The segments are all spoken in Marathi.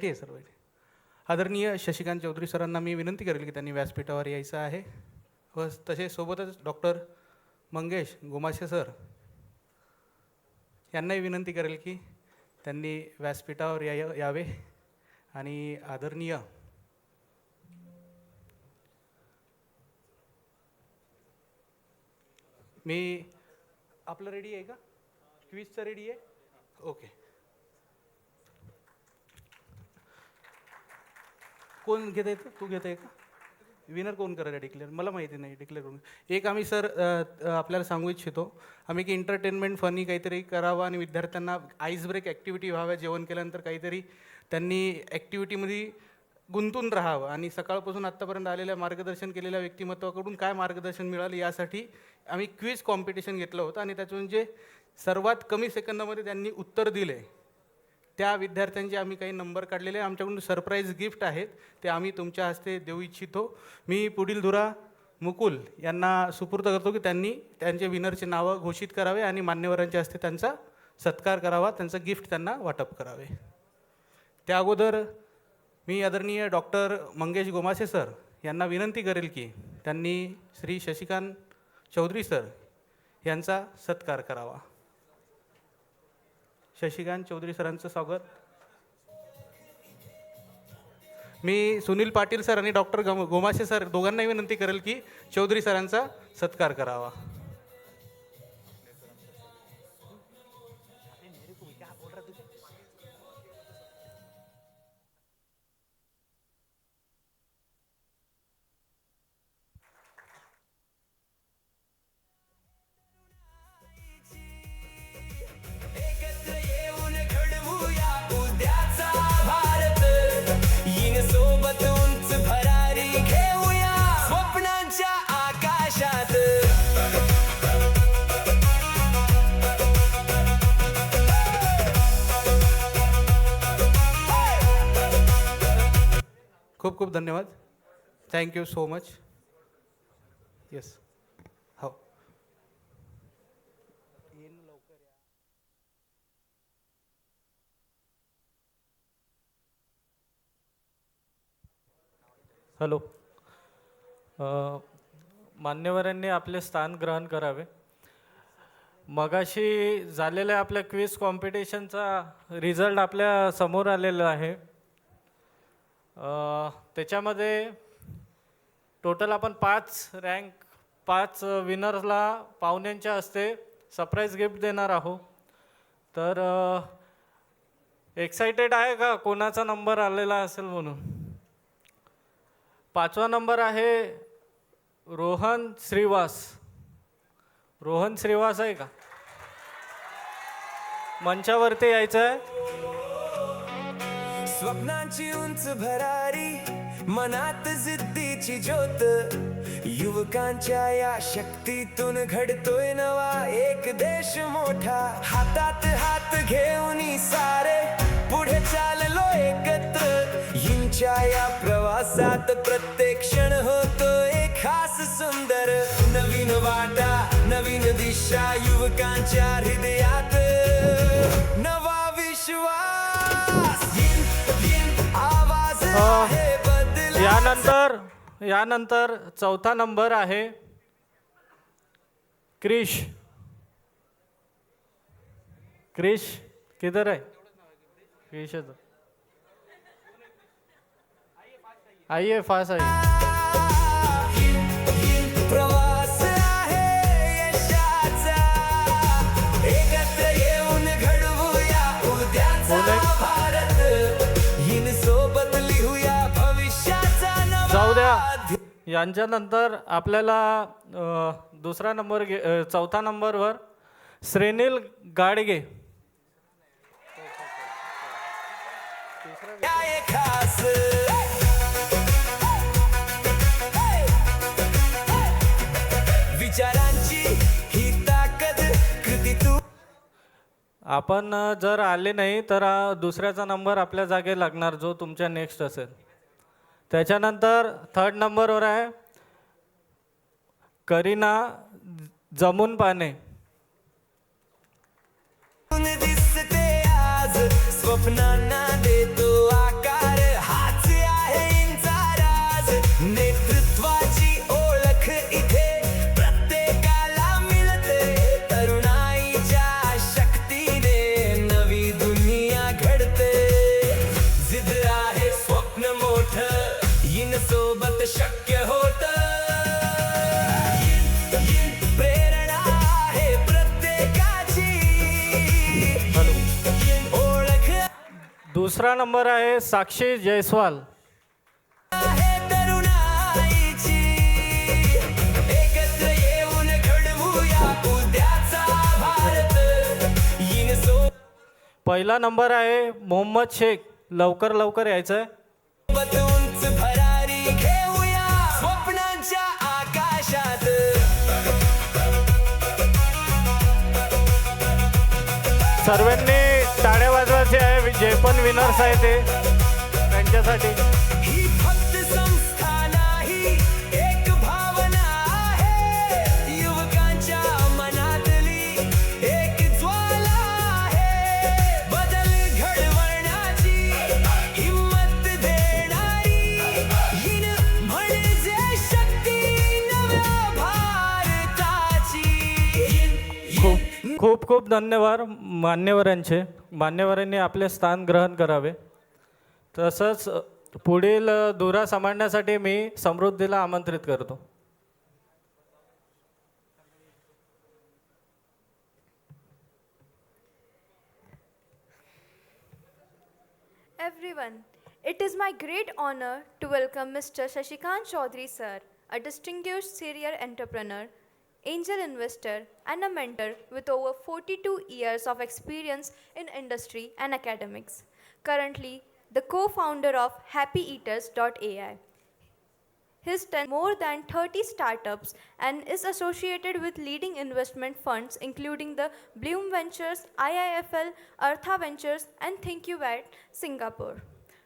ठीक आहे सर. आदरणीय शशिकांत चौधरी सरांना मी विनंती करेल की त्यांनी व्यासपीठावर यायचं आहे व तसेच सोबतच डॉक्टर मंगेश गोमाशे सर यांनाही विनंती करेल की त्यांनी व्यासपीठावर यावे आणि आदरणीय मी आपलं रेडी आहे का? क्विजचं रेडी आहे? ओके. कोण घेत येतं? तू घेत आहे का? विनर कोण करायला डिक्लेअर? मला माहिती नाही, डिक्लेअर करून. एक आम्ही सर आपल्याला सांगू इच्छितो आम्ही की एंटरटेनमेंट फनी काहीतरी करावं आणि विद्यार्थ्यांना आईस ब्रेक ॲक्टिव्हिटी व्हाव्या. जेवण केल्यानंतर काहीतरी त्यांनी ॲक्टिव्हिटीमध्ये गुंतून राहावं आणि सकाळपासून आत्तापर्यंत आलेल्या मार्गदर्शन केलेल्या व्यक्तिमत्वाकडून काय मार्गदर्शन मिळालं यासाठी आम्ही क्विज कॉम्पिटिशन घेतलं होतं आणि त्यातून जे सर्वात कमी सेकंदामध्ये त्यांनी उत्तर दिले त्या विद्यार्थ्यांचे आम्ही काही नंबर काढलेले आमच्याकडून सरप्राईज गिफ्ट आहेत ते आम्ही तुमच्या हस्ते देऊ इच्छितो. मी पुढील धुरा मुकुल यांना सुपूर्द करतो की त्यांनी त्यांचे विनरचे नावं घोषित करावे आणि मान्यवरांच्या हस्ते त्यांचा सत्कार करावा, त्यांचं गिफ्ट त्यांना वाटप करावे. त्या अगोदर मी आदरणीय डॉक्टर मंगेश गोमासे सर यांना विनंती करेल की त्यांनी श्री शशिकांत चौधरी सर यांचा सत्कार करावा. शशिकांत चौधरी सरांचं स्वागत. मी सुनील पाटील सर आणि डॉक्टर गोमाशे सर दोघांनाही विनंती करेल की चौधरी सरांचा सत्कार करावा. खूप खूप धन्यवाद. Thank you so much. येस. हो. हॅलो. मान्यवरांनी आपले स्थान ग्रहण करावे. मगाशी झालेल्या आपल्या क्विज कॉम्पिटिशनचा रिझल्ट आपल्या समोर आलेला आहे. त्याच्यामध्ये टोटल आपण 5 विनर्सला पाहुण्यांच्या हस्ते सरप्राईज गिफ्ट देणार आहोत. तर एक्साइटेड आहे का कोणाचा नंबर आलेला असेल म्हणून? 5वा नंबर आहे रोहन श्रीवास. रोहन श्रीवास आहे का? मंचावरती यायचं आहे. स्वप्नांची उंच भरारी, मनात जिद्दीची ज्योत, युवकांच्या या शक्तीतून घडतोय नवा एक देश मोठा. हातात हात घेऊन सारे पुढे चाललो एकत्र, हिंच्या या प्रवासात प्रत्येक क्षण होतोय खास सुंदर. नवीन वाटा, नवीन दिशा, युवकांच्या हृदयात नवा विश्वास. यानंतर 4था नंबर आहे क्रिश. क्रिश किधर आहे? क्रिश आइए फास्ट आइए. प्रवास आहे यशाचा, एकत्र येऊन घडवूया उद्याचा भारत. हिन सोबत लिहूया भविष्याचा नवा. जाऊ द्या. यांच्यानंतर आपल्याला दुसरा नंबर 4था नंबरवर श्रेनिल गाडगे. खास विचारांची ही ताकद कृतीतून. आपण जर आले नाही तर दुसऱ्याचा नंबर आपल्या जागे लागणार जो तुमच्या नेक्स्ट असेल. त्याच्यानंतर 3rd नंबरवर आहे करीना जमून पाने. दिसते आज स्वप्नांना देतो आकार. होत शक्य होत प्रेरणा आहे प्रत्येकाची ओळख दुसरा नंबर आहे साक्षी जयस्वाल. आहे तरुणाईची एकत्र येऊन घडवूया उद्याचा भारत इन पहिला नंबर आहे मोहम्मद शेख. लवकर लवकर यायचं आहे. सोबत उंच भरारी घेऊया स्वप्नांच्या आकाशात सर्वांनी टाळ्या वाजवायचे आहे. जे पण विनर्स आहे ते त्यांच्यासाठी. ही फक्त संस्था नाही एक भावना आहे युवकांच्या मनातली एक ज्वाला आहे बदल घडवण्याची हिम्मत देणारी हिन म्हणजे शक्ती नव्या भारताची खूप खूप खूप धन्यवाद मान्यवरांचे. मान्यवरांनी आपले स्थान ग्रहण करावे. तसंच पुढील धुरा सांभाळण्यासाठी मी समृद्धीला आमंत्रित करतो. Everyone, it is my great honor to welcome Mr. Shashikant Chaudhary sir, a distinguished serial entrepreneur, angel investor and a mentor with over 42 years of experience in industry and academics. Currently, the co-founder of HappyEaters.ai. He's done more than 30 startups and is associated with leading investment funds including the Bloom Ventures, IIFL, Artha Ventures, and ThinkUAt Singapore.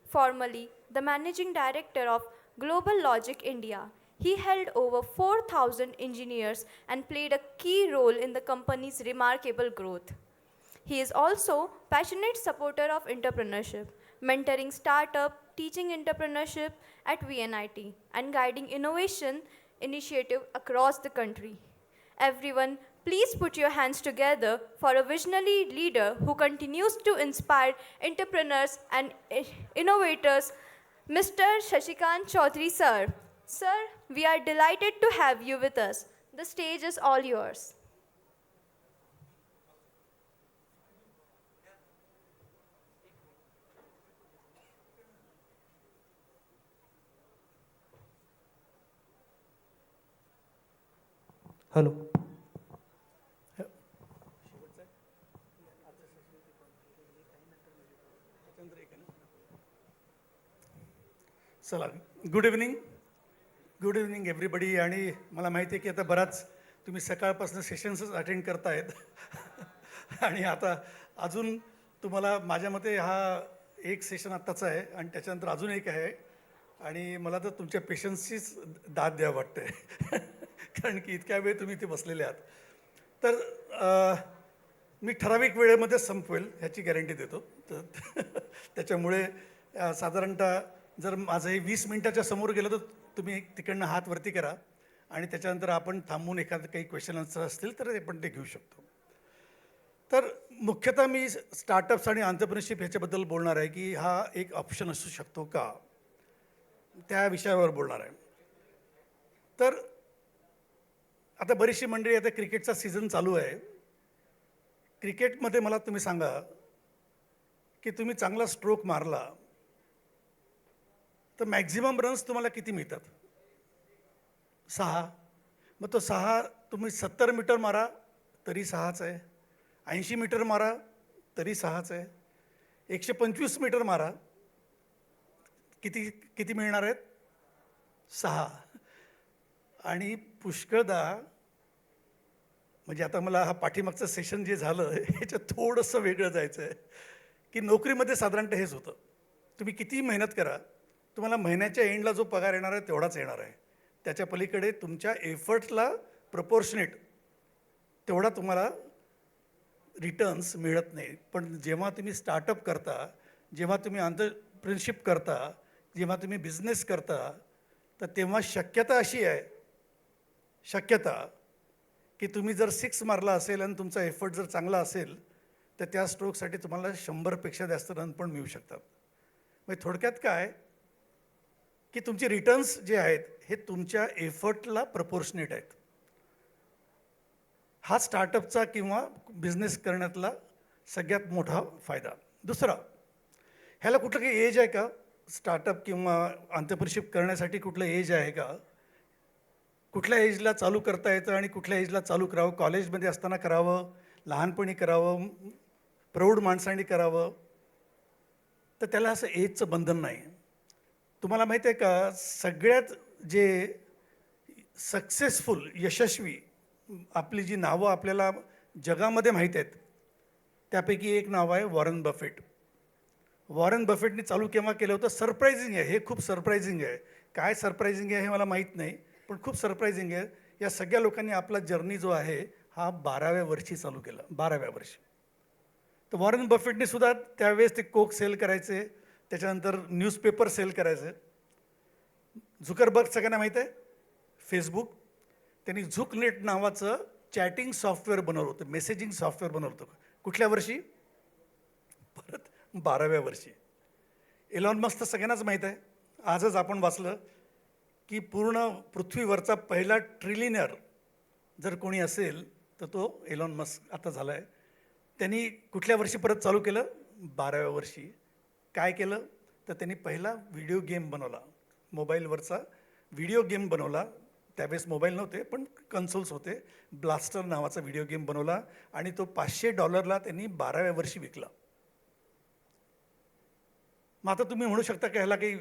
Formerly the managing director of Global Logic India, he held over 4,000 engineers and played a key role in the company's remarkable growth. He is also passionate supporter of entrepreneurship, mentoring startup, teaching entrepreneurship at VNIT, and guiding innovation initiative across the country. Everyone, please put your hands together for a visionary leader who continues to inspire entrepreneurs and innovators, Mr. Shashikant Chaudhary sir. Sir, we are delighted to have you with us. The stage is all yours. Hello. चला, गुड इव्हनिंग एव्हरीबडी. आणि मला माहिती आहे की आता बराच तुम्ही सकाळपासून सेशन्सच अटेंड करतायत आणि आता अजून तुम्हाला माझ्या मते हा एक सेशन आत्ताचा आहे आणि त्याच्यानंतर अजून एक आहे आणि मला तर तुमच्या पेशन्सचीच दाद द्यावं वाटते कारण की इतक्या वेळ तुम्ही इथे बसलेले आहात. तर मी ठराविक वेळेमध्ये संपवेल ह्याची गॅरंटी देतो. तर त्याच्यामुळे साधारणतः जर माझं हे 20 मिनिटाच्या समोर गेलं तर तुम्ही तिकडनं हात वरती करा आणि त्याच्यानंतर आपण थांबून एखादं काही क्वेश्चन आन्सर असतील तर आपण ते घेऊ शकतो. तर मुख्यतः मी स्टार्टअप्स आणि एंटरप्रेन्योरशिप ह्याच्याबद्दल बोलणार आहे की हा एक ऑप्शन असू शकतो का, त्या विषयावर बोलणार आहे. तर आता बरीचशी मंडळी, आता क्रिकेटचा सीझन चालू आहे. क्रिकेटमध्ये मला तुम्ही सांगा की तुम्ही चांगला स्ट्रोक मारला तर मॅक्झिमम रन्स तुम्हाला किती मिळतात? 6. मग तो 6 तुम्ही 70 मीटर मारा तरी 6च आहे, 80 मीटर मारा तरी 6च आहे, 125 मीटर मारा किती मिळणार आहेत? 6. आणि पुष्कळदा म्हणजे आता मला हा पाठीमागचं सेशन जे झालं ह्याच्यात थोडंसं वेगळं जायचं आहे की नोकरीमध्ये साधारणतः हेच होतं. तुम्ही कितीही मेहनत करा, तुम्हाला महिन्याच्या एंडला जो पगार येणार आहे तेवढाच येणार आहे. त्याच्या पलीकडे तुमच्या एफर्ट्सला प्रपोर्शनेट तेवढा तुम्हाला रिटर्न्स मिळत नाही. पण जेव्हा तुम्ही स्टार्टअप करता, जेव्हा तुम्ही एंटरप्रेन्योरशिप करता, जेव्हा तुम्ही बिझनेस करता, तर तेव्हा शक्यता अशी आहे, की तुम्ही जर 6 मारला असेल आणि तुमचा एफर्ट जर चांगला असेल तर त्या स्ट्रोकसाठी तुम्हाला 100पेक्षा जास्त रन पण मिळू शकतात. म्हणजे थोडक्यात काय की तुमचे रिटर्न्स जे आहेत हे तुमच्या एफर्टला प्रपोर्शनेट आहेत. हा स्टार्टअपचा किंवा बिझनेस करण्यातला सगळ्यात मोठा फायदा. दुसरा, ह्याला कुठलं काही एज आहे का? स्टार्टअप किंवा एंटरप्रेन्योरशिप करण्यासाठी कुठलं एज आहे का? कुठल्या एजला चालू करता येतं आणि कुठल्या एजला चालू करावं? कॉलेजमध्ये असताना करावं, लहानपणी करावं, प्रौढ माणसांनी करावं? तर त्याला असं एजचं बंधन नाही. तुम्हाला माहीत आहे का, सगळ्यात जे सक्सेसफुल, यशस्वी आपली जी नावं आपल्याला जगामध्ये माहीत आहेत, त्यापैकी एक नाव आहे वॉरन बफेट. वॉरन बफेटने चालू केव्हा केलं होतं? सरप्रायझिंग आहे, हे खूप सरप्रायझिंग आहे. काय सरप्रायझिंग आहे हे मला माहीत नाही, पण खूप सरप्रायझिंग आहे. या सगळ्या लोकांनी आपला जर्नी जो आहे हा 12व्या वर्षी चालू केला, 12व्या वर्षी. तर वॉरन बफेटने सुद्धा त्यावेळेस ते कोक सेल करायचे, त्याच्यानंतर न्यूजपेपर सेल करायचे. झुकरबर्ग सगळ्यांना माहीत आहे, फेसबुक. त्यांनी झुकनेट नावाचं चॅटिंग सॉफ्टवेअर बनवलं होतं, मेसेजिंग सॉफ्टवेअर बनवलं होतं. कुठल्या वर्षी? परत 12व्या वर्षी. एलॉन मस्क तर सगळ्यांनाच माहीत आहे. आजच आपण वाचलं की पूर्ण पृथ्वीवरचा पहिला ट्रिलियनर जर कोणी असेल तर तो एलॉन मस्क आता झाला आहे. त्यांनी कुठल्या वर्षी परत चालू केलं? 12व्या वर्षी. काय केलं? तर त्यांनी पहिला व्हिडिओ गेम बनवला, मोबाईलवरचा व्हिडिओ गेम बनवला. त्यावेळेस मोबाईल नव्हते पण कन्सोल्स होते. ब्लास्टर नावाचा व्हिडिओ गेम बनवला आणि तो $500 त्यांनी 12व्या वर्षी विकला. मग आता तुम्ही म्हणू शकता की ह्याला काही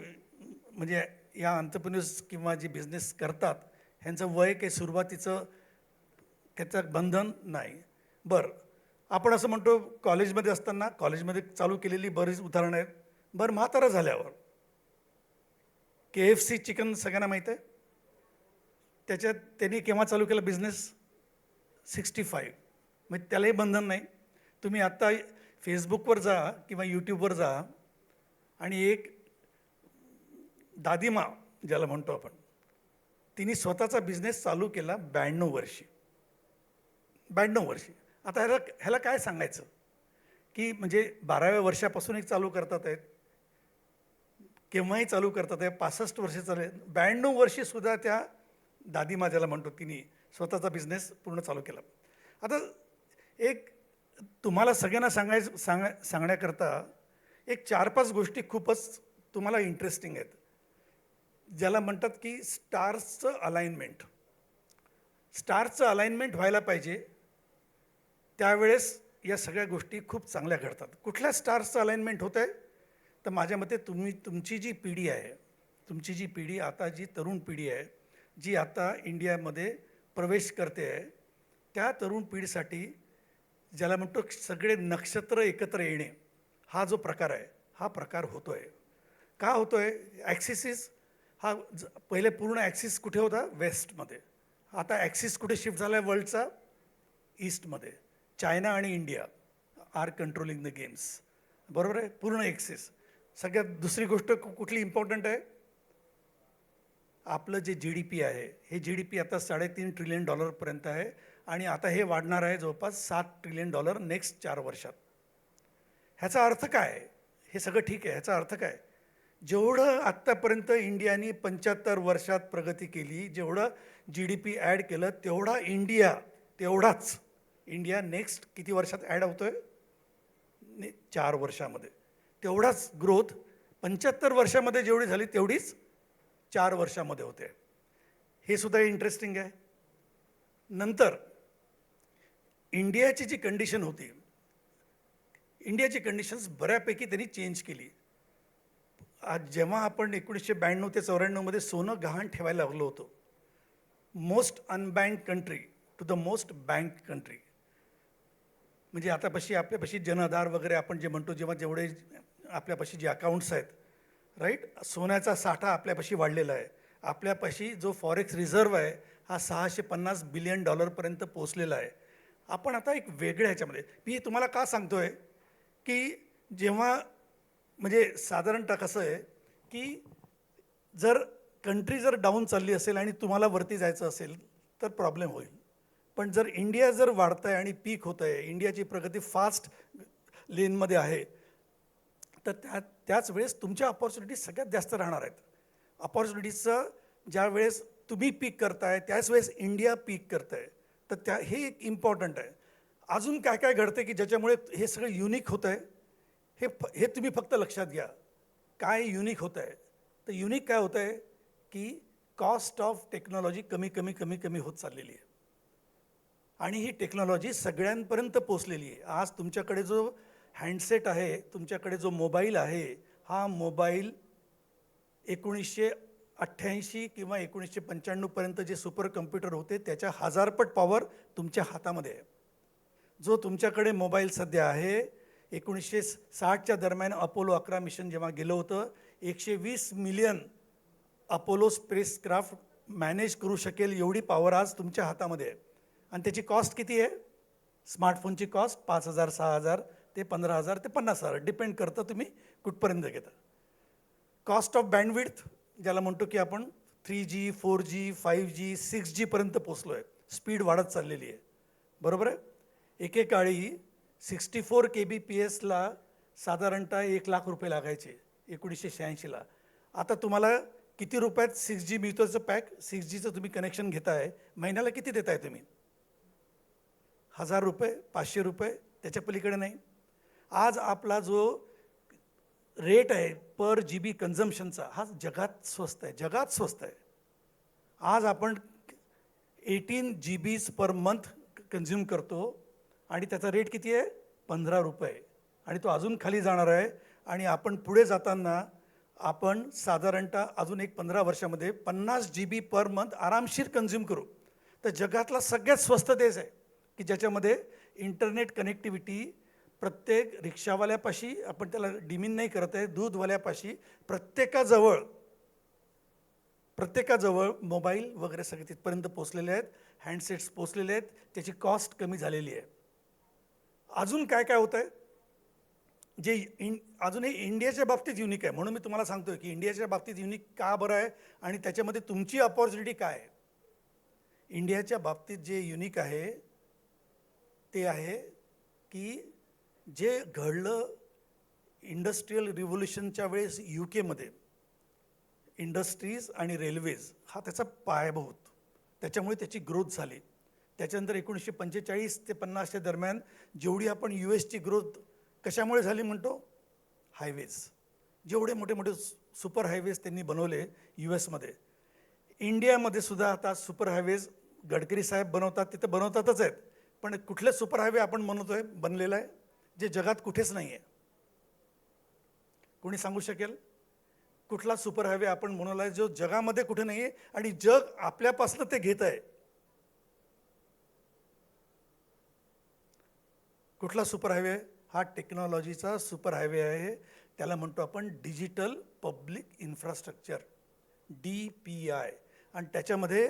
म्हणजे या एंटरप्रेन्योर्स किंवा जे बिझनेस करतात ह्यांचं वय काही सुरुवातीचं त्याचं बंधन नाही. बरं, आपण असं म्हणतो कॉलेजमध्ये असताना कॉलेजमध्ये चालू केलेली बरीच उदाहरणं आहेत. बरं, म्हातारा झाल्यावर KFC चिकन सगळ्यांना माहीत आहे. त्याच्यात त्यांनी केव्हा चालू केलं बिझनेस? 65. म्हणजे त्यालाही बंधन नाही. तुम्ही आत्ता फेसबुकवर जा किंवा यूट्यूबवर जा आणि एक दादीमा ज्याला म्हणतो आपण, तिने स्वतःचा बिझनेस चालू केला 92 वर्षी. 92 वर्षी. आता ह्याला काय सांगायचं की म्हणजे 12व्या वर्षापासून एक चालू करतात आहेत, केव्हाही चालू करतात आहे, 65 वर्ष चालू, 92 वर्षीसुद्धा त्या दादीमा ज्याला म्हणतो तिने स्वतःचा बिझनेस पूर्ण चालू केला. आता एक तुम्हाला सगळ्यांना सांगण्याकरता एक 4-5 गोष्टी खूपच तुम्हाला इंटरेस्टिंग आहेत, ज्याला म्हणतात की स्टार्सचं अलाइनमेंट. स्टार्सचं अलाइनमेंट व्हायला पाहिजे, त्यावेळेस या सगळ्या गोष्टी खूप चांगल्या घडतात. कुठल्या स्टार्सचं अलाइनमेंट होतं आहे? तर माझ्या मते तुमची जी पिढी आहे, तुमची जी पिढी आता, जी तरुण पिढी आहे, जी आता इंडियामध्ये प्रवेश करते आहे, त्या तरुण पिढीसाठी ज्याला म्हणतो सगळे नक्षत्र एकत्र येणे, हा जो प्रकार आहे हा प्रकार होतो आहे. का होतो आहे? ॲक्सिस हा पहिले पूर्ण ॲक्सिस कुठे होता? वेस्टमध्ये. आता ॲक्सिस कुठे शिफ्ट झाला आहे वर्ल्डचा? ईस्टमध्ये. चायना आणि India are controlling the games. बरोबर आहे? पूर्ण ॲक्सिस. सगळ्यात दुसरी गोष्ट कुठली इम्पॉर्टंट आहे? आपलं जे GDP आहे, हे GDP आता $3.5 ट्रिलियन पर्यंत आहे आणि आता हे वाढणार आहे जवळपास $7 ट्रिलियन नेक्स्ट 4 वर्षात. ह्याचा अर्थ काय? हे सगळं ठीक आहे, ह्याचा अर्थ काय? जेवढं आत्तापर्यंत इंडियाने 75 वर्षात प्रगती केली, जेवढं GDP ॲड केलं, तेवढाच इंडिया नेक्स्ट किती वर्षात ॲड होतो आहे? 4 वर्षामध्ये. तेवढाच ग्रोथ 75 वर्षामध्ये जेवढी झाली तेवढीच 4 वर्षामध्ये होते. हे सुद्धा इंटरेस्टिंग आहे. नंतर इंडियाची जी कंडिशन होती, इंडियाची कंडिशन्स बऱ्यापैकी त्यांनी चेंज केली. आज जेव्हा आपण 1992 ते 94 सोनं गहाण ठेवायला लागलो होतो, most unbank country to the most bank country, म्हणजे आतापाशी आपल्यापाशी जनआधार वगैरे आपण जे म्हणतो, जेवढे आपल्यापाशी जे अकाउंट्स आहेत, राईट, सोन्याचा साठा आपल्यापाशी वाढलेला आहे. आपल्यापाशी जो फॉरेक्स रिझर्व्ह आहे हा $650 बिलियन पर्यंत पोचलेला आहे. आपण आता एक वेगळ्या ह्याच्यामध्ये, मी तुम्हाला का सांगतो आहे की जेव्हा म्हणजे साधारणतः कसं आहे की जर कंट्री जर डाऊन चालली असेल आणि तुम्हाला वरती जायचं असेल तर प्रॉब्लेम होईल. पण जर इंडिया जर वाढतं आहे आणि पीक होतं आहे, इंडियाची प्रगती फास्ट लेनमध्ये आहे, तर त्याच वेळेस तुमच्या अपॉर्च्युनिटी सगळ्यात जास्त राहणार आहेत. अपॉर्च्युनिटीजचं ज्या वेळेस तुम्ही पीक करताय त्याच वेळेस इंडिया पीक करताय, तर हे एक इम्पॉर्टंट आहे. अजून काय काय घडतं की ज्याच्यामुळे हे सगळं युनिक होतं आहे, हे तुम्ही फक्त लक्षात घ्या. काय युनिक होतं आहे? तर युनिक काय होतं आहे की कॉस्ट ऑफ टेक्नॉलॉजी कमी कमी कमी कमी होत चाललेली आहे आणि ही टेक्नॉलॉजी सगळ्यांपर्यंत पोचलेली आहे. आज तुमच्याकडे जो हँडसेट आहे, तुमच्याकडे जो मोबाईल आहे, हा मोबाईल 1988 किंवा 1995पर्यंत जे सुपर कम्प्युटर होते त्याच्या 1000पट पॉवर तुमच्या हातामध्ये आहे. जो तुमच्याकडे मोबाईल सध्या आहे, 1960च्या दरम्यान अपोलो 11 मिशन जेव्हा गेलं होतं, 120 मिलियन अपोलो स्पेसक्राफ्ट मॅनेज करू शकेल एवढी पॉवर आज तुमच्या हातामध्ये आहे. आणि त्याची कॉस्ट किती आहे? स्मार्टफोनची कॉस्ट 5,000, 6,000 ते 15,000 ते 50,000 डिपेंड करतं तुम्ही कुठपर्यंत घेता. कॉस्ट ऑफ बँडविड्थ ज्याला म्हणतो की आपण 3G, 4G, 5G, 6G पर्यंत पोचलो आहे. स्पीड वाढत चाललेली आहे, बरोबर आहे. एकेकाळी 64 kbps साधारणतः 1,00,000 रुपये लागायचे 1986ला. आता तुम्हाला किती रुपयात 6G मिळतोचं पॅक? 6Gचं तुम्ही कनेक्शन घेताय, महिन्याला किती देताय तुम्ही? 1,000 रुपये, 500 रुपये, त्याच्या पलीकडे नाही. आज आपला जो रेट आहे पर GB कन्झम्पशनचा, हा जगात स्वस्त आहे, जगात स्वस्त आहे. आज आपण 18 GB पर मंथ कन्झ्युम करतो आणि त्याचा रेट किती आहे? 15 रुपये. आणि तो अजून खाली जाणार आहे. आणि आपण पुढे जाताना आपण साधारणतः अजून एक 15 वर्षामध्ये 50 GB पर मंथ आरामशीर कन्झ्युम करू. तर जगातला सगळ्यात स्वस्त देश आहे की ज्याच्यामध्ये इंटरनेट कनेक्टिव्हिटी प्रत्येक रिक्षावाल्यापाशी, आपण त्याला डिमीन नाही करत आहे, दूधवाल्यापाशी प्रत्येकाजवळ मोबाईल वगैरे सगळे तिथपर्यंत पोचलेले आहेत, हँडसेट्स पोचलेले आहेत, त्याची कॉस्ट कमी झालेली आहे. अजून काय काय होतं आहे जे अजूनही इंडियाच्या बाबतीत युनिक आहे. म्हणून मी तुम्हाला सांगतोय की इंडियाच्या बाबतीत युनिक का बरं आहे आणि त्याच्यामध्ये तुमची अपॉर्च्युनिटी काय आहे. इंडियाच्या बाबतीत जे युनिक आहे ते आहे की जे घडलं इंडस्ट्रियल रिव्होल्युशनच्या वेळेस UK इंडस्ट्रीज आणि रेल्वेज हा त्याचा पायाभूत, त्याच्यामुळे त्याची ग्रोथ झाली. त्याच्यानंतर 1945 ते 50च्या दरम्यान जेवढी आपण USची ग्रोथ कशामुळे झाली म्हणतो? हायवेज. जेवढे मोठे मोठे सुपर हायवेज त्यांनी बनवले US. इंडियामध्ये सुद्धा आता सुपर हायवेज गडकरी साहेब बनवतात, तिथं बनवतातच आहेत. पण कुठले सुपर हायवे आपण बनवतोय, बनलेला आहे जे जगात कुठेच नाही आहे? कोणी सांगू शकेल कुठला सुपर हायवे आपण बनवला आहे जो जगामध्ये कुठे नाही आहे आणि जग आपल्यापासून ते घेत आहे? कुठला सुपर हायवे? हा टेक्नॉलॉजीचा सुपर हायवे आहे. त्याला म्हणतो आपण डिजिटल पब्लिक इन्फ्रास्ट्रक्चर, DPI. आणि त्याच्यामध्ये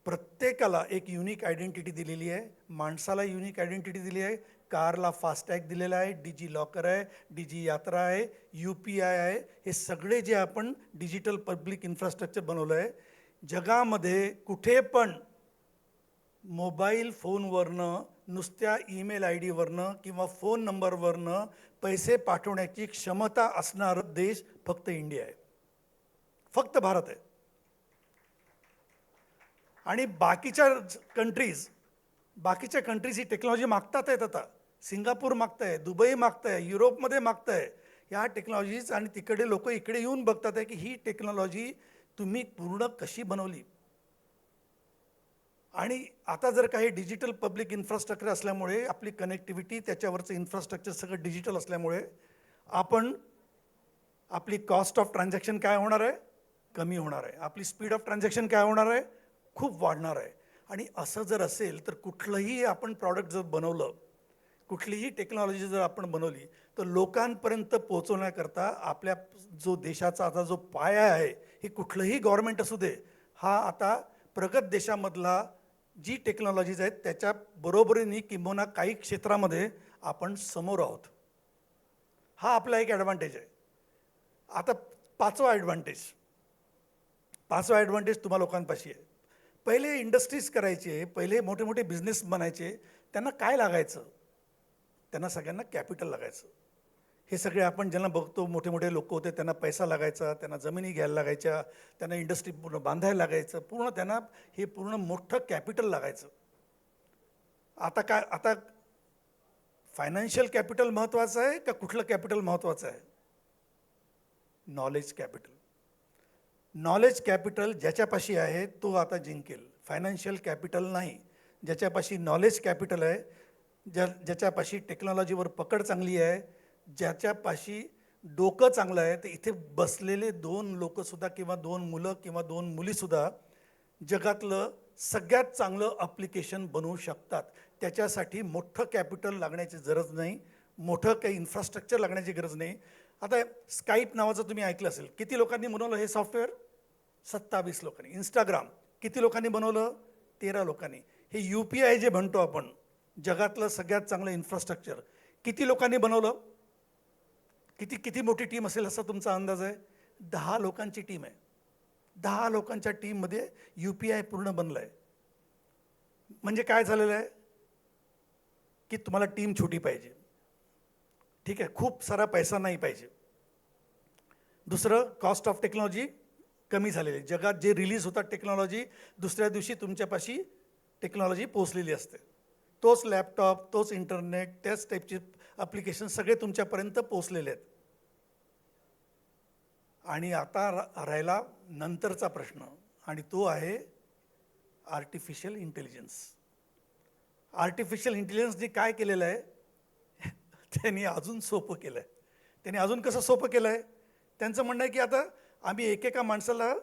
प्रत्येकाला एक युनिक आयडेंटिटी दिलेली आहे. माणसाला युनिक आयडेंटिटी दिली आहे, कारला फास्टॅग दिलेला आहे, DG लॉकर आहे, DG यात्रा आहे, UPI आहे. हे सगळे जे आपण डिजिटल पब्लिक इन्फ्रास्ट्रक्चर बनवलं आहे, जगामध्ये कुठे पण मोबाईल फोनवरनं, नुसत्या ईमेल ID वरनं किंवा फोन नंबरवरनं पैसे पाठवण्याची क्षमता असणारा देश फक्त इंडिया आहे, फक्त भारत आहे. आणि बाकीच्या कंट्रीज ही टेक्नॉलॉजी मागतात आहेत. आता सिंगापूर मागताय, दुबई मागताय, युरोपमध्ये मागताय ह्या टेक्नॉलॉजीज. आणि तिकडे लोक इकडे येऊन बघतात आहे की ही टेक्नॉलॉजी तुम्ही पूर्ण कशी बनवली. आणि आता जर काही डिजिटल पब्लिक इन्फ्रास्ट्रक्चर असल्यामुळे आपली कनेक्टिव्हिटी, त्याच्यावरचं इन्फ्रास्ट्रक्चर सगळं डिजिटल असल्यामुळे आपली कॉस्ट ऑफ ट्रान्झॅक्शन काय होणार आहे? कमी होणार आहे. आपली स्पीड ऑफ ट्रान्झॅक्शन काय होणार आहे? खूप वाढणार आहे. आणि असं जर असेल तर कुठलंही आपण प्रॉडक्ट जर बनवलं, कुठलीही टेक्नॉलॉजी जर आपण बनवली तर लोकांपर्यंत पोहोचवण्याकरता आपल्या जो देशाचा आता जो पाया आहे, हे कुठलंही गव्हर्नमेंट असू दे, हा आता प्रगत देशामधला जी टेक्नॉलॉजीज आहेत त्याच्या बरोबरीने किंबहुना काही क्षेत्रामध्ये आपण समोर आहोत. हा आपला एक ॲडव्हान्टेज आहे. आता पाचवा ॲडव्हान्टेज तुम्हा लोकांपाशी आहे. पहिले इंडस्ट्रीज करायचे, पहिले मोठे मोठे बिझनेस बनायचे, त्यांना काय लागायचं? त्यांना सगळ्यांना कॅपिटल लागायचं. हे सगळे आपण ज्यांना बघतो, मोठे मोठे लोक होते, त्यांना पैसा लागायचा, त्यांना जमिनी घ्यायला लागायच्या, त्यांना इंडस्ट्री पूर्ण बांधायला लागायचं, पूर्ण त्यांना हे पूर्ण मोठं कॅपिटल लागायचं. आता फायनान्शियल कॅपिटल महत्त्वाचं आहे का कुठलं कॅपिटल महत्त्वाचं आहे? Knowledge capital. नॉलेज कॅपिटल ज्याच्यापाशी आहे तो आता जिंकेल. फायनान्शियल कॅपिटल नाही. ज्याच्यापाशी नॉलेज कॅपिटल आहे, ज्याच्यापाशी टेक्नॉलॉजीवर पकड चांगली आहे, ज्याच्यापाशी डोकं चांगलं आहे, तर इथे बसलेले 2 लोकंसुद्धा किंवा 2 मुलं किंवा 2 मुलीसुद्धा जगातलं सगळ्यात चांगलं ॲप्लिकेशन बनवू शकतात. त्याच्यासाठी मोठं कॅपिटल लागण्याची गरज नाही, मोठं काही इन्फ्रास्ट्रक्चर लागण्याची गरज नाही. आता स्काईप नावाचं तुम्ही ऐकलं असेल. किती लोकांनी बनवलं हे सॉफ्टवेअर? 27 लोकांनी. इंस्टाग्राम किती लोकांनी बनवलं? 13 लोकांनी. हे UPI जे म्हणतो आपण, जगातलं सगळ्यात चांगलं इन्फ्रास्ट्रक्चर, किती लोकांनी बनवलं? किती मोठी टीम असेल असा तुमचा अंदाज आहे? 10 लोकांची टीम आहे. 10 लोकांच्या टीममध्ये UPI पूर्ण बनलं आहे. म्हणजे काय झालेलं आहे की तुम्हाला टीम छोटी पाहिजे, ठीक आहे, खूप सारा पैसा नाही पाहिजे. दुसरं, कॉस्ट ऑफ टेक्नॉलॉजी कमी झालेली आहे. जगात जे रिलीज होतात टेक्नॉलॉजी, दुसऱ्या दिवशी तुमच्यापाशी टेक्नॉलॉजी पोचलेली असते. तोच लॅपटॉप, तोच इंटरनेट, त्याच टाईपचे ॲप्लिकेशन सगळे तुमच्यापर्यंत पोचलेले आहेत. आणि आता राहिला नंतरचा प्रश्न, आणि तो आहे आर्टिफिशियल इंटेलिजन्स. आर्टिफिशियल इंटेलिजन्सने काय केलेलं आहे? त्यांनी अजून सोपं केलं आहे. त्यांनी अजून कसं सोपं केलं आहे? त्यांचं म्हणणं आहे की आता आम्ही एकेका माणसाला,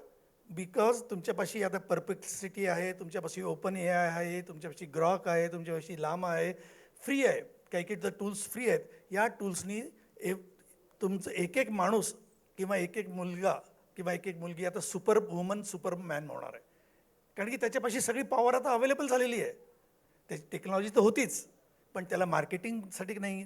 बिकॉज तुमच्यापाशी आता परप्लेक्सिटी आहे, तुमच्यापाशी ओपन AI आहे, तुमच्यापाशी ग्रॉक आहे, तुमच्यापाशी लामा आहे, फ्री आहे, काही काही तर टूल्स फ्री आहेत. या टूल्सनी तुमचं एक माणूस किंवा एक मुलगा किंवा एक मुलगी आता सुपर वुमन, सुपरमॅन होणार आहे. कारण की त्याच्यापाशी सगळी पॉवर आता अवेलेबल झालेली आहे. त्याची टेक्नॉलॉजी तर होतीच, पण त्याला मार्केटिंगसाठी नाही,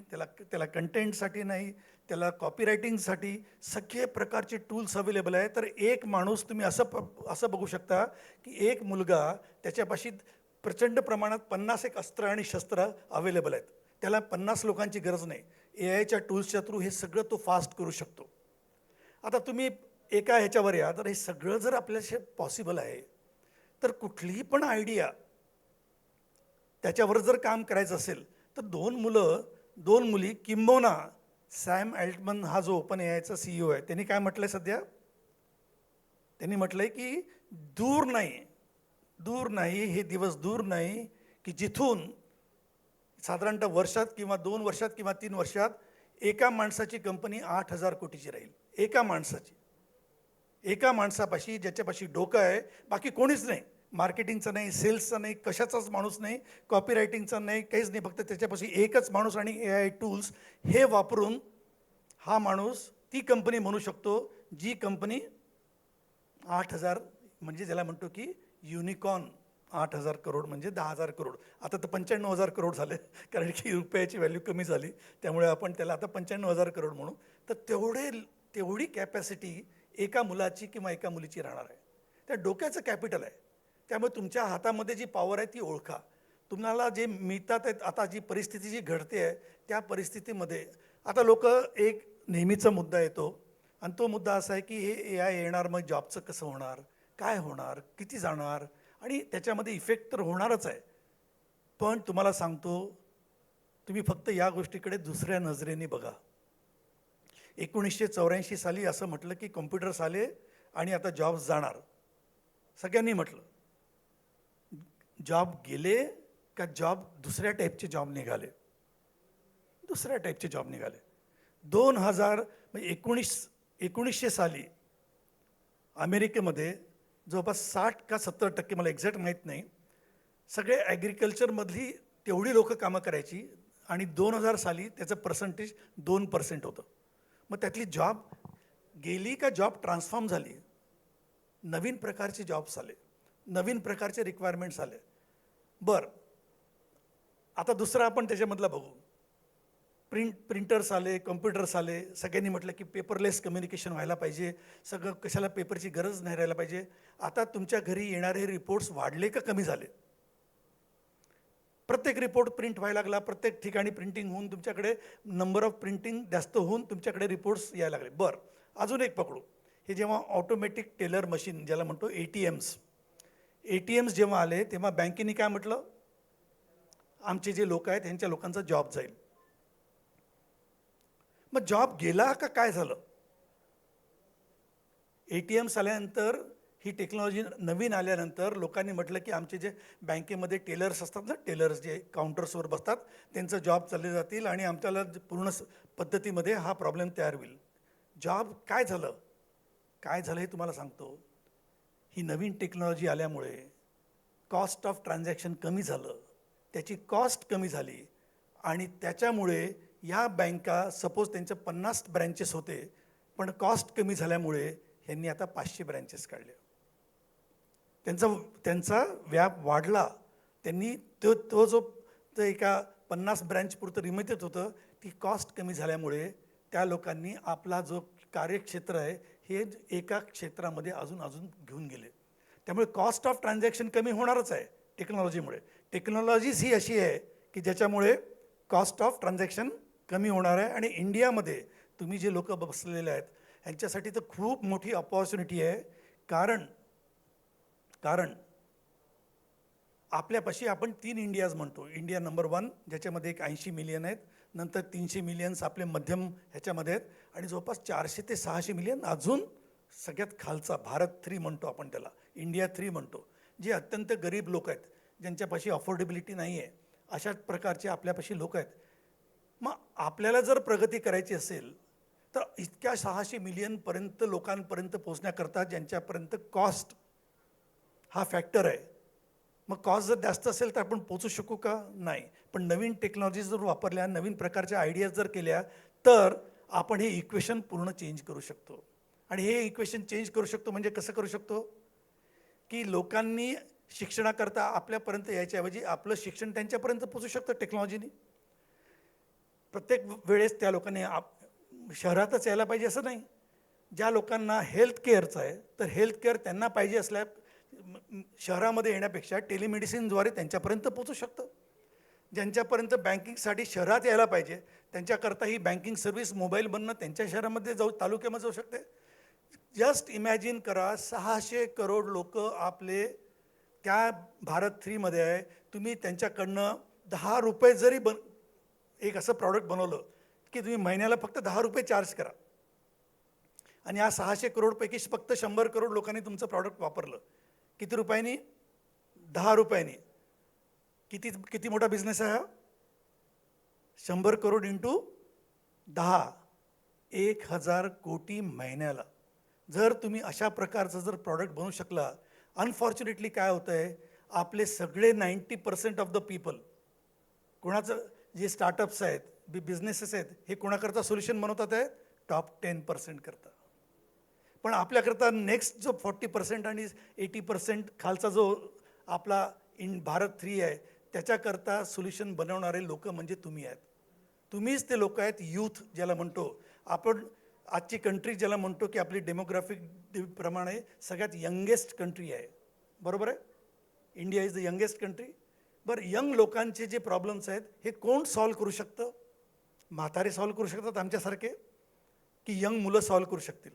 त्याला कंटेंटसाठी नाही, त्याला कॉपीरायटिंगसाठी सगळे प्रकारचे टूल्स अवेलेबल आहे. तर एक माणूस, तुम्ही असं बघू शकता की एक मुलगा, त्याच्यापाशी प्रचंड प्रमाणात 50 अस्त्र आणि शस्त्र अवेलेबल आहेत. त्याला 50 लोकांची गरज नाही. AIच्या टूल्सच्या थ्रू हे सगळं तो फास्ट करू शकतो. आता तुम्ही एका ह्याच्यावर या, तर हे सगळं जर आपल्याशी पॉसिबल आहे, तर कुठलीही पण आयडिया त्याच्यावर जर काम करायचं असेल, तर 2 मुली किंबहुना सॅम अल्टमन हा जो ओपन AIचा CEO आहे, त्यांनी काय म्हटलंय सध्या? त्यांनी म्हटलंय की दूर नाही, हे दिवस दूर नाही की जिथून साधारणतः वर्षात किंवा 2 वर्षात किंवा 3 वर्षात एका माणसाची कंपनी 8,000 कोटीची राहील. एका माणसापाशी, ज्याच्यापाशी डोकं आहे, बाकी कोणीच नाही, मार्केटिंगचं नाही, सेल्सचं नाही, कशाचाच माणूस नाही, कॉपीरायटिंगचं नाही, काहीच नाही, फक्त त्याच्यापाशी एकच माणूस आणि AI टूल्स. हे वापरून हा माणूस ती कंपनी म्हणू शकतो जी कंपनी 8,000, म्हणजे ज्याला म्हणतो की युनिकॉर्न. 8,000 करोड म्हणजे 10,000 करोड. आता तर 95,000 करोड झाले, कारण की रुपयाची व्हॅल्यू कमी झाली, त्यामुळे आपण त्याला आता 95,000 करोड म्हणू. तर तेवढी कॅपॅसिटी एका मुलाची किंवा एका मुलीची राहणार आहे. त्या डोक्याचं कॅपिटल आहे. त्यामुळे तुमच्या हातामध्ये जी पॉवर आहे ती ओळखा. तुम्हाला जे मिळतात आहेत, आता जी परिस्थिती जी घडते आहे, त्या परिस्थितीमध्ये आता लोक, एक नेहमीचा मुद्दा येतो, आणि तो मुद्दा असा आहे की हे AI येणार, मग जॉबचं कसं होणार, काय होणार, किती जाणार, आणि त्याच्यामध्ये इफेक्ट तर होणारच आहे. पण तुम्हाला सांगतो, तुम्ही फक्त या गोष्टीकडे दुसऱ्या नजरेने बघा. 1984 साली असं म्हटलं की कॉम्प्युटर्स आले आणि आता जॉब्स जाणार. सगळ्यांनी म्हटलं. जॉब गेले का जॉब दुसऱ्या टाईपचे जॉब निघाले? दुसऱ्या टाईपचे जॉब निघाले. 2000 म्हणजे 1900 साली अमेरिकेमध्ये जवळपास 60 का 70%, मला एक्झॅक्ट माहीत नाही, सगळे ॲग्रिकल्चरमधली तेवढी लोकं कामं करायची, आणि 2000 साली त्याचं पर्सेंटेज 2% होतं. मग त्यातली जॉब गेली का जॉब ट्रान्सफॉर्म झाली? नवीन प्रकारचे जॉब्स आले, नवीन प्रकारचे रिक्वायरमेंट्स आले. बरं, आता दुसरं आपण त्याच्यामधला बघू. प्रिंटर्स आले, कम्प्युटर्स आले. सगळ्यांनी म्हटलं की पेपरलेस कम्युनिकेशन व्हायला पाहिजे, सगळं कशाला पेपरची गरज नाही राहायला पाहिजे. आता तुमच्या घरी येणारे रिपोर्ट्स वाढले का कमी झाले? प्रत्येक रिपोर्ट प्रिंट व्हायला लागला, प्रत्येक ठिकाणी प्रिंटिंग होऊन तुमच्याकडे नंबर ऑफ प्रिंटिंग जास्त होऊन तुमच्याकडे रिपोर्ट्स यायला लागले. बरं, अजून एक पकडू. हे जेव्हा ऑटोमॅटिक टेलर मशीन ज्याला म्हणतो ATMs जेव्हा आले तेव्हा बँकेने काय म्हटलं, आमचे जे लोक आहेत ह्यांच्या लोकांचा जॉब जाईल. मग जॉब गेला का काय झालं? ATMs आल्यानंतर ही टेक्नॉलॉजी नवीन आल्यानंतर लोकांनी म्हटलं की आमचे जे बँकेमध्ये टेलर्स असतात ना, टेलर्स जे काउंटर्सवर बसतात त्यांचं जॉब चालले जातील आणि आमच्याला पूर्ण पद्धतीमध्ये हा प्रॉब्लेम तयार होईल. जॉब काय झालं हे तुम्हाला सांगतो. ही नवीन टेक्नॉलॉजी आल्यामुळे कॉस्ट ऑफ ट्रान्झॅक्शन कमी झालं, त्याची कॉस्ट कमी झाली आणि त्याच्यामुळे या बँका सपोज त्यांच्या 50 ब्रँचेस होते पण कॉस्ट कमी झाल्यामुळे ह्यांनी आता 500 ब्रँचेस काढले. त्यांचा व्याप वाढला. त्यांनी तो जो एका 50 ब्रँच पुरतं रिमिटेड होतं, ती कॉस्ट कमी झाल्यामुळे त्या लोकांनी आपला जो कार्यक्षेत्र आहे हे एका क्षेत्रामध्ये अजून घेऊन गेले. त्यामुळे कॉस्ट ऑफ ट्रान्झॅक्शन कमी होणारच आहे टेक्नॉलॉजीमुळे. टेक्नॉलॉजीच ही अशी आहे की ज्याच्यामुळे कॉस्ट ऑफ ट्रान्झॅक्शन कमी होणार आहे. आणि इंडियामध्ये तुम्ही जे लोक बसलेले आहेत ह्यांच्यासाठी तर खूप मोठी अपॉर्च्युनिटी आहे. कारण आपल्यापाशी आपण 3 इंडियाज म्हणतो. इंडिया नंबर 1 ज्याच्यामध्ये एक 80 मिलियन आहेत, नंतर 300 मिलियन्स आपले मध्यम ह्याच्यामध्ये आहेत आणि जवळपास 400 ते 600 मिलियन अजून सगळ्यात खालचा भारत 3 म्हणतो आपण त्याला, इंडिया 3 म्हणतो, जे अत्यंत गरीब लोक आहेत, ज्यांच्यापाशी अफोर्डेबिलिटी नाही आहे, अशा प्रकारचे आपल्यापाशी लोक आहेत. मग आपल्याला जर प्रगती करायची असेल तर इतक्या 600 मिलियनपर्यंत लोकांपर्यंत पोहोचण्याकरता ज्यांच्यापर्यंत कॉस्ट हा फॅक्टर आहे. मग कॉस्ट जर जास्त असेल तर आपण पोचू शकू का? नाही. पण नवीन टेक्नॉलॉजी जर वापरल्या, नवीन प्रकारच्या आयडियाज जर केल्या तर आपण हे इक्वेशन पूर्ण चेंज करू शकतो. आणि हे इक्वेशन चेंज करू शकतो म्हणजे कसं करू शकतो की लोकांनी शिक्षणाकरता आपल्यापर्यंत यायच्याऐवजी आपलं शिक्षण त्यांच्यापर्यंत पोचू शकतं टेक्नॉलॉजीने. प्रत्येक वेळेस त्या लोकांनी शहरातच यायला पाहिजे असं नाही. ज्या लोकांना हेल्थ केअरचं आहे तर हेल्थ केअर त्यांना पाहिजे असल्या शहरामध्ये येण्यापेक्षा टेलिमेडिसिनद्वारे त्यांच्यापर्यंत पोचू शकतं. ज्यांच्यापर्यंत बँकिंगसाठी शहरात यायला पाहिजे त्यांच्याकरता ही बँकिंग सर्व्हिस मोबाईल बनणं त्यांच्या शहरामध्ये तालुक्यामध्ये जाऊ शकते. जस्ट इमॅजिन करा, 600 करोड लोक आपले त्या भारत 3 मध्ये आहे. तुम्ही त्यांच्याकडनं 10 रुपये जरी एक असं प्रॉडक्ट बनवलं की तुम्ही महिन्याला फक्त 10 रुपये चार्ज करा आणि या 600 करोडपैकी फक्त 100 करोड लोकांनी तुमचं प्रॉडक्ट वापरलं. किती रुपयांनी? 10 रुपयांनी. किती मोठा बिझनेस आहे हा? 100 करोड इंटू 10, 1000 कोटी महिन्याला. जर तुम्ही अशा प्रकारचं जर प्रॉडक्ट बनवू शकला, अनफॉर्च्युनेटली काय होतं आहे, आपले सगळे 90% ऑफ द पीपल, कोणाचं जे स्टार्टअप्स आहेत, बिझनेसेस आहेत, हे कोणाकरता सोल्युशन बनवतात आहे? टॉप 10% करता. पण आपल्याकरता नेक्स्ट जो 40% आणि 80% खालचा जो आपला भारत 3 आहे त्याच्याकरता सोल्युशन बनवणारे लोक म्हणजे तुम्ही आहेत. तुम्हीच ते लोक आहेत. यूथ ज्याला म्हणतो आपण, आजची कंट्री ज्याला म्हणतो की आपली डेमोग्राफिक प्रमाणे सगळ्यात यंगेस्ट कंट्री आहे, बरोबर आहे? India is the youngest country. बरं, यंग लोकांचे जे प्रॉब्लेम्स आहेत हे कोण सॉल्व्ह करू शकतं? म्हातारे सॉल्व्ह करू शकतात आमच्यासारखे की यंग मुलं सॉल्व्ह करू शकतील?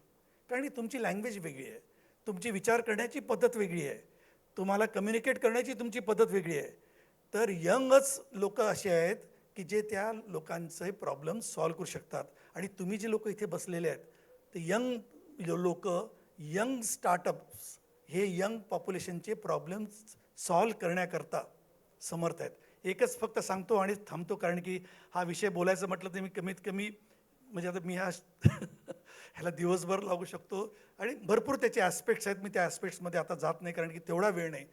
कारण तुमची लँग्वेज वेगळी आहे, तुमची विचार करण्याची पद्धत वेगळी आहे, तुम्हाला कम्युनिकेट करण्याची तुमची पद्धत वेगळी आहे. तर यंगच लोक असे आहेत की जे त्या लोकांचे प्रॉब्लेम सॉल्व्ह करू शकतात. आणि तुम्ही जे लोक इथे बसलेले आहेत ते यंग लोक, यंग स्टार्टअप्स हे यंग पॉप्युलेशनचे प्रॉब्लेम्स सॉल्व्ह करण्याकरता समर्थ आहेत. एकच फक्त सांगतो आणि थांबतो, कारण की हा विषय बोलायचं म्हटलं तर मी कमीत कमी म्हणजे आता मी ह्याला दिवसभर लागू शकतो आणि भरपूर त्याचे ॲस्पेक्ट्स आहेत. मी त्या ॲस्पेक्ट्समध्ये आता जात नाही कारण की तेवढा वेळ नाही.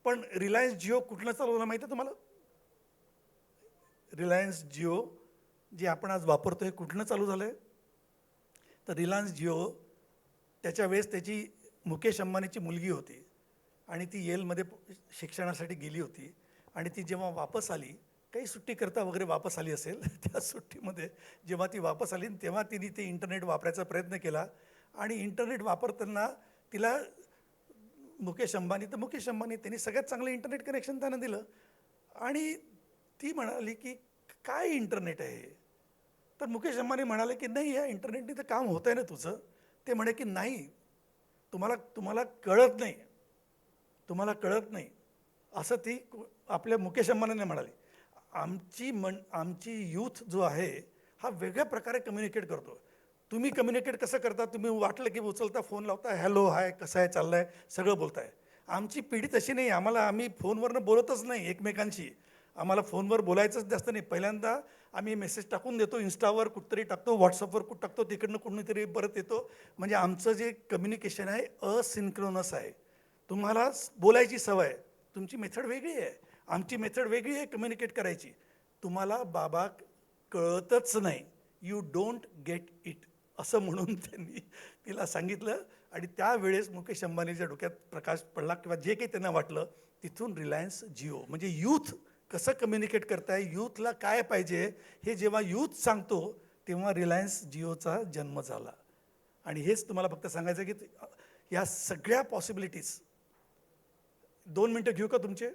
पण रिलायन्स जिओ कुठलं चालवलं माहिती आहे तुम्हाला? रिलायन्स जिओ जे आपण आज वापरतो हे कुठलं चालू झालं आहे? तर रिलायन्स जिओ त्याच्या वेळेस त्याची मुकेश अंबानीची मुलगी होती आणि ती येलमध्ये शिक्षणासाठी गेली होती आणि ती जेव्हा वापस आली, काही सुट्टी करता वगैरे वापस आली असेल, त्या सुट्टीमध्ये जेव्हा ती वापस आली तेव्हा तिने ते इंटरनेट वापरायचा प्रयत्न केला आणि इंटरनेट वापरताना तिला मुकेश अंबानी त्यांनी सगळ्यात चांगलं इंटरनेट कनेक्शन त्यांना दिलं आणि ती म्हणाली की काय इंटरनेट आहे. तर मुकेश अंबानी म्हणाले की नाही, या इंटरनेटने तर काम होतं आहे ना तुझं. ते म्हणे की नाही, तुम्हाला तुम्हाला कळत नाही, तुम्हाला कळत नाही, असं ती आपल्या मुकेश अंबानीने म्हणाली. आमची यूथ जो आहे हा वेगळ्या प्रकारे कम्युनिकेट करतो. तुम्ही कम्युनिकेट कसं करता, तुम्ही वाटलं की उचलता, फोन लावता, हॅलो हाय कसं आहे चाललं आहे सगळं बोलताय. आमची पिढी तशी नाही. आम्ही फोनवरनं बोलतच नाही एकमेकांशी. आम्हाला फोनवर बोलायचंच जास्त नाही. पहिल्यांदा आम्ही मेसेज टाकून देतो, इन्स्टावर कुठतरी टाकतो, व्हॉट्सअपवर कुठं टाकतो, तिकडनं कुणीतरी परत येतो. म्हणजे आमचं जे कम्युनिकेशन आहे असिंक्रोनस आहे. तुम्हाला बोलायची सवय आहे, तुमची मेथड वेगळी आहे, आमची मेथड वेगळी आहे कम्युनिकेट करायची. तुम्हाला बाबा कळतच नाही, यू डोंट गेट इट, असं म्हणून त्यांनी तिला सांगितलं. आणि त्यावेळेस मुकेश अंबानीच्या डोक्यात प्रकाश पडला किंवा जे काही त्यांना वाटलं, तिथून रिलायन्स जिओ म्हणजे यूथ कसं कम्युनिकेट करताय, यूथला काय पाहिजे हे जेव्हा यूथ सांगतो तेव्हा रिलायन्स जिओचा जन्म झाला. आणि हेच तुम्हाला फक्त सांगायचं की या सगळ्या पॉसिबिलिटीज. 2 मिनटं घेऊ का तुमचे?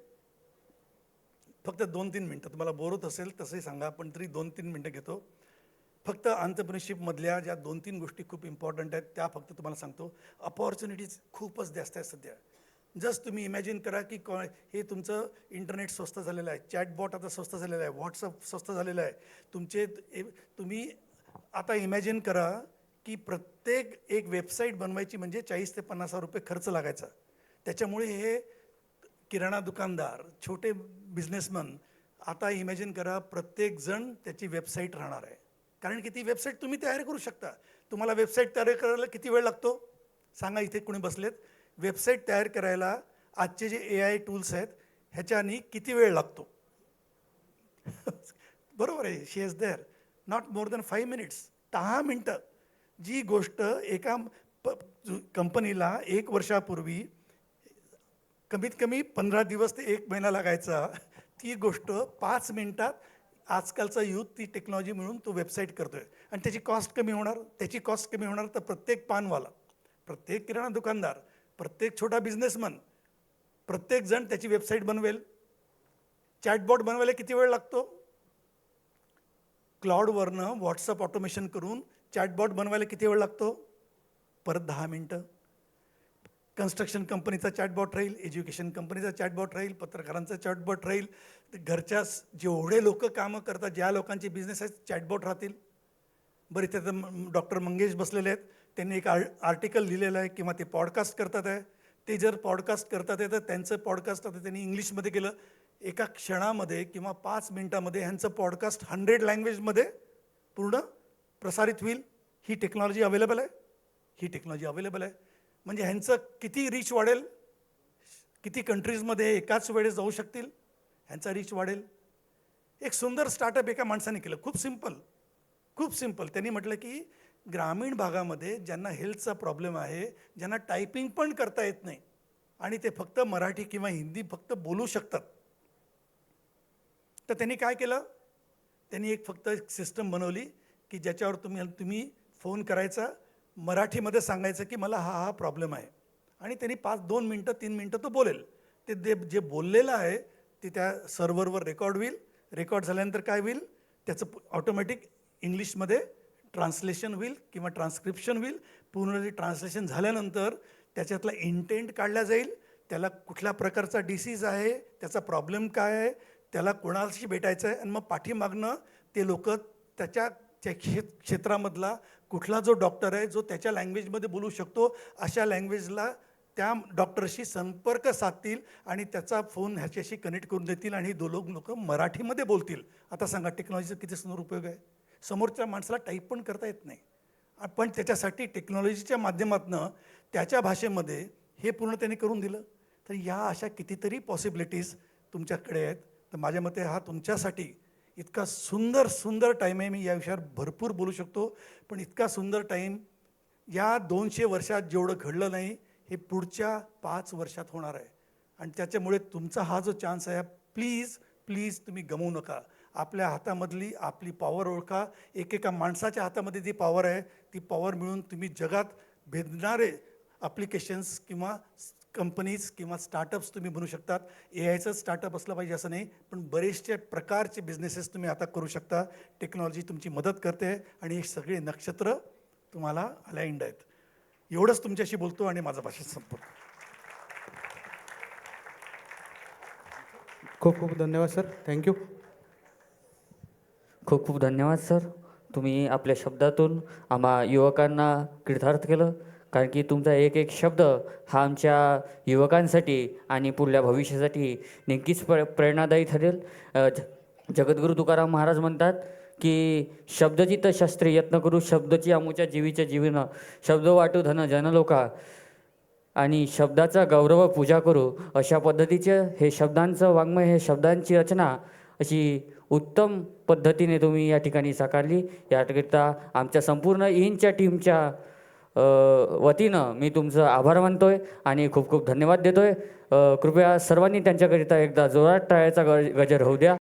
फक्त 2-3 मिनटं. तुम्हाला बोर होत असेल तसंही सांगा, पण तरी 2-3 मिनटं घेतो. फक्त एंटरप्रेन्योरशिपमधल्या ज्या 2-3 गोष्टी खूप इम्पॉर्टंट आहेत त्या फक्त तुम्हाला सांगतो. अपॉर्च्युनिटीज खूपच जास्त आहेत सध्या. जस्ट तुम्ही इमॅजिन करा की हे तुमचं इंटरनेट स्वस्त झालेलं आहे, चॅटबॉट आता स्वस्त झालेलं आहे, व्हॉट्सअप स्वस्त झालेलं आहे. तुम्ही आता इमॅजिन करा की प्रत्येक एक वेबसाईट बनवायची म्हणजे 40 ते 50 हजार रुपये खर्च लागायचा. त्याच्यामुळे हे किराणा दुकानदार, छोटे बिझनेसमन, आता इमॅजिन करा प्रत्येकजण त्याची वेबसाईट राहणार आहे. कारण की ती वेबसाईट तुम्ही तयार करू शकता. तुम्हाला वेबसाईट तयार करायला किती वेळ लागतो सांगा, इथे कोणी बसलेत. वेबसाईट तयार करायला आजचे जे AI टूल्स आहेत ह्याच्यानी किती वेळ लागतो? बरोबर आहे, she is there, not more than 5 minutes, 10 मिनटं. जी गोष्ट एका कंपनीला 1 वर्षापूर्वी कमीत कमी 15 दिवस ते 1 महिना लागायचा, ती गोष्ट 5 मिनिटात आजकालचा यूथ ती टेक्नॉलॉजी मिळून तो वेबसाईट करतोय. आणि त्याची कॉस्ट कमी होणार. त्याची कॉस्ट कमी होणार तर प्रत्येक पानवाला, प्रत्येक किराणा दुकानदार, प्रत्येक छोटा बिझनेसमन, प्रत्येकजण त्याची वेबसाईट बनवेल. चॅटबॉट बनवायला किती वेळ लागतो? क्लाउडवरनं व्हॉट्सअप ऑटोमेशन करून चॅटबॉट बनवायला किती वेळ लागतो? परत 10 मिनटं. कन्स्ट्रक्शन कंपनीचा चॅटबॉट राहील, एज्युकेशन कंपनीचा चॅटबॉट राहील, पत्रकारांचा चॅटबॉट राहील, घरच्या जेवढे लोक कामं करतात, ज्या लोकांचे बिझनेस आहेत, चॅटबॉट राहतील. बरं, इथे तर डॉक्टर मंगेश बसलेले आहेत, त्यांनी एक आर्टिकल लिहिलेलं आहे किंवा ते पॉडकास्ट करतात आहे. ते जर पॉडकास्ट करतात आहे तर त्यांचं पॉडकास्ट आता त्यांनी इंग्लिशमध्ये केलं. एका क्षणामध्ये किंवा 5 मिनटामध्ये ह्यांचं पॉडकास्ट 100 लँग्वेजमध्ये पूर्ण प्रसारित होईल. ही टेक्नॉलॉजी अवेलेबल आहे, ही टेक्नॉलॉजी अवेलेबल आहे. म्हणजे ह्यांचं किती रीच वाढेल, किती कंट्रीजमध्ये एकाच वेळेस जाऊ शकतील, ह्यांचा रीच वाढेल. एक सुंदर स्टार्टअप एका माणसाने केलं, खूप सिम्पल, खूप सिम्पल. त्यांनी म्हटलं की ग्रामीण भागामध्ये ज्यांना हेल्थचा प्रॉब्लेम आहे, ज्यांना टायपिंग पण करता येत नाही आणि ते फक्त मराठी किंवा हिंदी फक्त बोलू शकतात, तर त्यांनी काय केलं? त्यांनी फक्त एक सिस्टम बनवली की ज्याच्यावर तुम्ही फोन करायचा, मराठीमध्ये सांगायचं की मला हा प्रॉब्लेम आहे, आणि त्यांनी 2 मिनटं 3 मिनटं तो बोलेल. ते जे बोललेलं आहे ते त्या सर्व्हरवर रेकॉर्ड होईल. रेकॉर्ड झाल्यानंतर काय होईल? त्याचं ऑटोमॅटिक इंग्लिशमध्ये ट्रान्सलेशन होईल किंवा ट्रान्स्क्रिप्शन होईल. पूर्ण ट्रान्सलेशन झाल्यानंतर त्याच्यातला इंटेंट काढला जाईल. त्याला कुठल्या प्रकारचा डिसीज आहे, त्याचा प्रॉब्लेम काय आहे, त्याला कोणाशी भेटायचं आहे, आणि मग पाठीमागनं ते लोक त्याच्या क्षेत्रामधला कुठला जो डॉक्टर आहे जो त्याच्या लँग्वेजमध्ये बोलू शकतो अशा लँग्वेजला त्या डॉक्टरशी संपर्क साधतील आणि त्याचा फोन ह्याच्याशी कनेक्ट करून देतील आणि दोन लोक मराठीमध्ये बोलतील. आता सांगा टेक्नॉलॉजीचा किती सुंदर उपयोग आहे. समोरच्या माणसाला टाईप पण करता येत नाही, पण त्याच्यासाठी टेक्नॉलॉजीच्या माध्यमातून त्याच्या भाषेमध्ये हे पूर्ण त्यांनी करून दिलं. तर या अशा कितीतरी पॉसिबिलिटीज तुमच्याकडे आहेत. तर माझ्या मते हा तुमच्यासाठी इतका सुंदर टाईम आहे. मी या विषयावर भरपूर बोलू शकतो, पण इतका सुंदर टाईम या 200 वर्षात जेवढं घडलं नाही हे पुढच्या 5 वर्षात होणार आहे. आणि त्याच्यामुळे तुमचा हा जो चान्स आहे, प्लीज तुम्ही गमवू नका. आपल्या हातामधली आपली पॉवर ओळखा. एकेका माणसाच्या हातामध्ये जी पॉवर आहे ती पॉवर मिळून तुम्ही जगात भेदणारे ॲप्लिकेशन्स किंवा कंपनीज किंवा स्टार्टअप्स तुम्ही बनवू शकतात. AIचंच स्टार्टअप असलं पाहिजे असं नाही, पण बरेचसे प्रकारचे बिझनेसेस तुम्ही आता करू शकता. टेक्नॉलॉजी तुमची मदत करते आणि हे सगळे नक्षत्र तुम्हाला अलाइंड आहेत. एवढंच तुमच्याशी बोलतो आणि माझं भाषण संपतो. खूप खूप धन्यवाद सर. थँक्यू. खूप खूप धन्यवाद सर. तुम्ही आपल्या शब्दातून आम्हा युवकांना कृतार्थ केलं, कारण की तुमचा एक एक शब्द हा आमच्या युवकांसाठी आणि पुढल्या भविष्यासाठी नक्कीच प्रेरणादायी ठरेल. जगद्गुरू तुकाराम महाराज म्हणतात की शब्दचित्त शास्त्री यत्न करू, शब्दची आमुच्या जीवीच्या जीवन, शब्द वाटू धन जनलोका, आणि शब्दाचा गौरव पूजा करू. अशा पद्धतीचे हे शब्दांचं वाङ्मय, हे शब्दांची रचना अशी उत्तम पद्धतीने तुम्ही या ठिकाणी साकारली. याकरिता आमच्या संपूर्ण ईनच्या टीमच्या वतीनं मी तुमचं आभार मानतोय आणि खूप खूप धन्यवाद देतोय. कृपया सर्वांनी त्यांच्याकरिता एकदा जोरात टाळ्याचा गजर होऊ द्या.